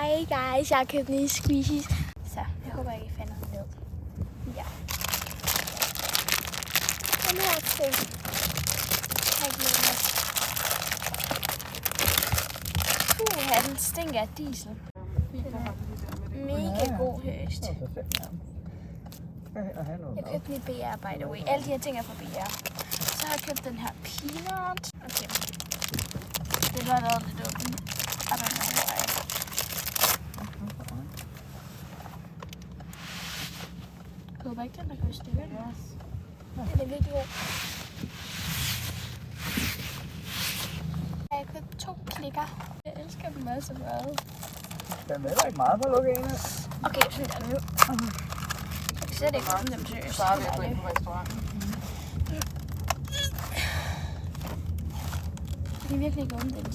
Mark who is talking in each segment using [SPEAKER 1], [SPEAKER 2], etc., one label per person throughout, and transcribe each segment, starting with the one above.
[SPEAKER 1] Hey guys, jeg har købt nye squishies. Så jeg håber ikke, I finder den ned. Ja. Den her ting. Den stinker af diesel. Mega god høst. Jeg købte den i BR, by the way. Alle de her ting er fra BR. Så har jeg købt den her peanut. Okay. Det var lavet lidt åben. I don't know why. Jeg håber ikke, den der går i stykker. Den er virkelig god. Jeg har købt 2 klikker. Jeg elsker dem også meget.
[SPEAKER 2] Der er ikke meget for at lukke en af.
[SPEAKER 1] Okay, sådan der nu. Jeg kan slet ikke åbne dem seriøst.
[SPEAKER 2] Så er vi på en på restauranten.
[SPEAKER 1] Jeg kan virkelig ikke åbne den.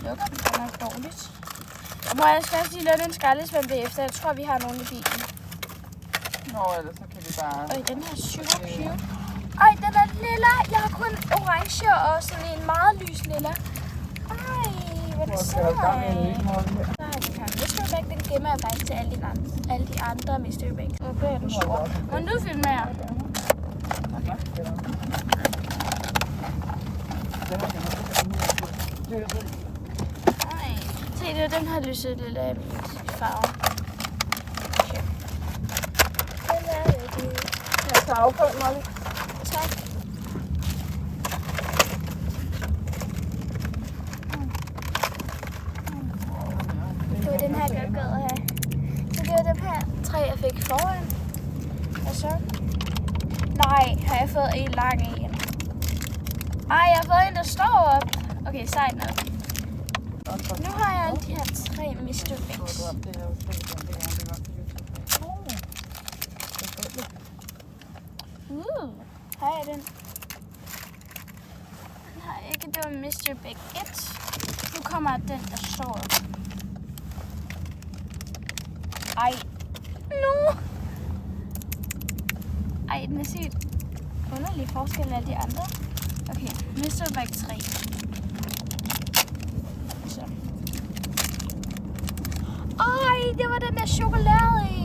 [SPEAKER 1] Lukker den godt nok dårligt. Og må jeg skal lige lade den skraldespand bagefter. Jeg tror, vi har nogen i bilen.
[SPEAKER 2] Nå, ellers så kan vi bare...
[SPEAKER 1] Og den her er super cute. Ej, den er lilla. Jeg har kun orange og sådan en meget lys lilla. Ej, hvor er det sejt. Så har de her mystery bag. Den gemmer jeg faktisk til alle de andre mystery bag. Nu bliver den stor. Og nu filmer jeg. Ej, se det er den her lyse lilla farve. Okay. Den er rigtig.
[SPEAKER 2] Jeg tager afprøv, Molly.
[SPEAKER 1] Tak. Det var den her, jeg gad at have. Så det var dem her 3, jeg fik foran. Og så... Nej, har jeg fået en lang en. Ej, jeg har fået en, der står op. Okay, sejt nok. Nu har jeg alle de her 3 Mr. Biggs. Har jeg den? Den har jeg ikke. Det var Mr. Big 1. Nu kommer den, der står op. Ej. Nu! Ej, den er sygt underlig forskel af de andre. Okay, Mr. Big 3. Så. Ej, det var den der chokolade i.